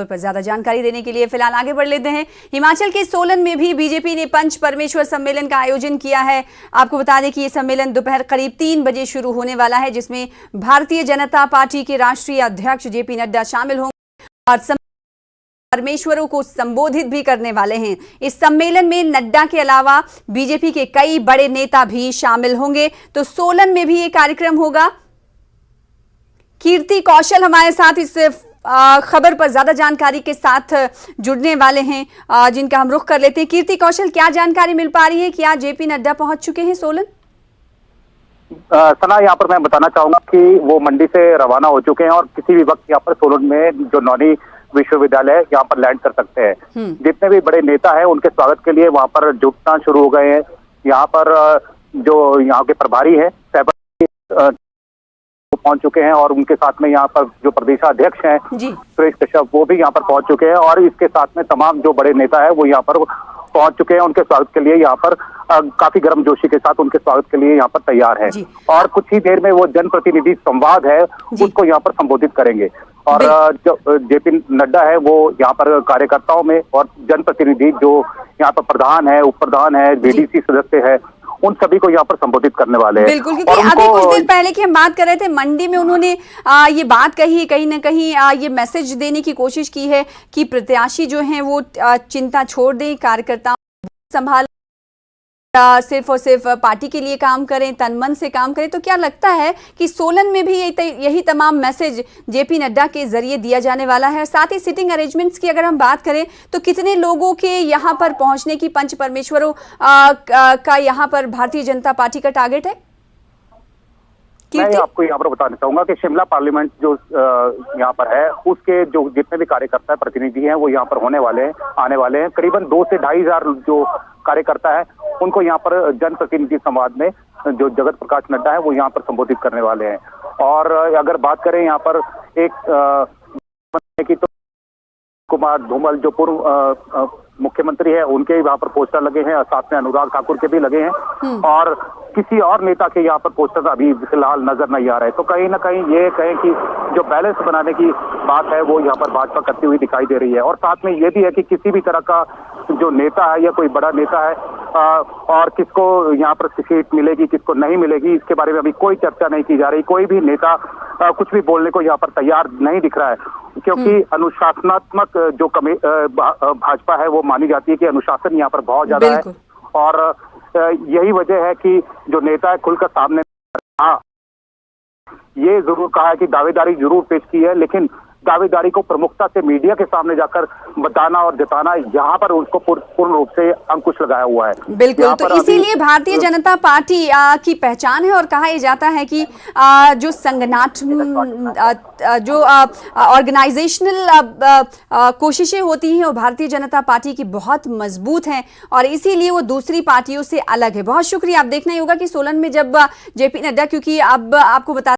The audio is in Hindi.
पर ज्यादा जानकारी देने के लिए फिलहाल आगे बढ़ लेते हैं। हिमाचल के सोलन में भी बीजेपी ने पंच परमेश्वर सम्मेलन का आयोजन किया है। आपको बता दें कि यह सम्मेलन दोपहर करीब 3 बजे शुरू होने वाला है, जिसमें भारतीय जनता पार्टी के राष्ट्रीय अध्यक्ष जेपी नड्डा शामिल होंगे और परमेश्वरों को संबोधित भी करने वाले हैं। इस सम्मेलन में नड्डा के अलावा बीजेपी के कई बड़े नेता भी शामिल होंगे। तो सोलन में भी ये कार्यक्रम होगा। कीर्ति कौशल हमारे साथ इस खबर पर ज्यादा जानकारी के साथ जुड़ने वाले हैं, जिनका हम रुख कर लेते हैं। कीर्ति कौशल, क्या जानकारी मिल पा रही है? क्या जेपी नड्डा पहुंच चुके हैं सोलन? सना, यहाँ पर मैं बताना चाहूंगा कि वो मंडी से रवाना हो चुके हैं और किसी भी वक्त यहाँ पर सोलन में जो नौनी विश्वविद्यालय है यहाँ पर लैंड कर सकते हैं। जितने भी बड़े नेता हैं उनके स्वागत के लिए वहाँ पर जुटना शुरू हो गए हैं। यहाँ पर जो यहाँ के प्रभारी है पहुंच चुके हैं और उनके साथ में यहाँ पर जो प्रदेशाध्यक्ष हैं सुरेश कश्यप, वो भी यहाँ पर पहुंच चुके हैं और इसके साथ में तमाम जो बड़े नेता है वो यहाँ पर पहुंच चुके हैं। उनके स्वागत के लिए यहाँ पर काफी गर्मजोशी के साथ उनके स्वागत के लिए यहाँ पर तैयार है और कुछ ही देर में वो जनप्रतिनिधि संवाद है उसको यहाँ पर संबोधित करेंगे। और जो जेपी नड्डा है वो यहाँ पर कार्यकर्ताओं में और जनप्रतिनिधि जो यहाँ पर प्रधान है, उप प्रधान है, बीडीसी सदस्य है, उन सभी को यहाँ पर संबोधित करने वाले हैं। बिल्कुल, क्योंकि अभी कुछ देर पहले की हम बात कर रहे थे, मंडी में उन्होंने ये बात कही, कहीं ना कहीं ये मैसेज देने की कोशिश की है कि प्रत्याशी जो हैं वो चिंता छोड़ दें, कार्यकर्ताओं संभाल, सिर्फ और सिर्फ पार्टी के लिए काम करें, तन मन से काम करें। तो क्या लगता है कि सोलन में भी यही तमाम मैसेज जेपी नड्डा के जरिए दिया जाने वाला है? साथ ही सिटिंग अरेंजमेंट्स की अगर हम बात करें तो कितने लोगों के यहाँ पर पहुंचने की पंच परमेश्वरों का यहाँ पर भारतीय जनता पार्टी का टारगेट है? मैं आपको यहाँ पर बताना चाहूंगा कि शिमला पार्लियामेंट जो यहाँ पर है उसके जो जितने भी कार्यकर्ता प्रतिनिधि हैं वो यहाँ पर होने वाले हैं, आने वाले हैं। करीबन 2 से 2.5 हजार जो कार्यकर्ता है उनको यहाँ पर जनप्रतिनिधि संवाद में जो जगत प्रकाश नड्डा है वो यहाँ पर संबोधित करने वाले हैं। और अगर बात करें यहाँ पर एक की तो कुमार धूमल जो पूर्व मुख्यमंत्री है उनके यहाँ पर पोस्टर लगे हैं और साथ में अनुराग ठाकुर के भी लगे हैं और किसी और नेता के यहाँ पर पोस्टर अभी फिलहाल नजर नहीं आ रहे। तो कहीं ना कहीं ये कहें कि जो बैलेंस बनाने की बात है वो यहाँ पर भाजपा करती हुई दिखाई दे रही है। और साथ में ये भी है कि किसी भी तरह का जो नेता है या कोई बड़ा नेता है और किसको यहाँ पर सीट मिलेगी किसको नहीं मिलेगी इसके बारे में अभी कोई चर्चा नहीं की जा रही। कोई भी नेता कुछ भी बोलने को यहाँ पर तैयार नहीं दिख रहा है, क्योंकि अनुशासनात्मक जो भाजपा है वो मानी जाती है कि अनुशासन यहाँ पर बहुत ज्यादा है और यही वजह है कि जो नेता है खुलकर सामने ये जरूर कहा है कि दावेदारी जरूर पेश की है, लेकिन दावेदारी को प्रमुखता से मीडिया के सामने जाकर बताना और जताना यहाँ पर उसको पूर्ण रूप से अंकुश लगाया हुआ है। बिल्कुल, तो इसीलिए भारतीय जनता पार्टी की पहचान है और कहा यह जाता है कि जो जो ऑर्गेनाइजेशनल कोशिशें होती हैं वो भारतीय जनता पार्टी की बहुत मजबूत हैं और इसीलिए वो दूसरी पार्टियों से अलग है। बहुत शुक्रिया। आप देखना ही होगा कि सोलन में जब जेपी नड्डा, क्योंकि अब आपको बता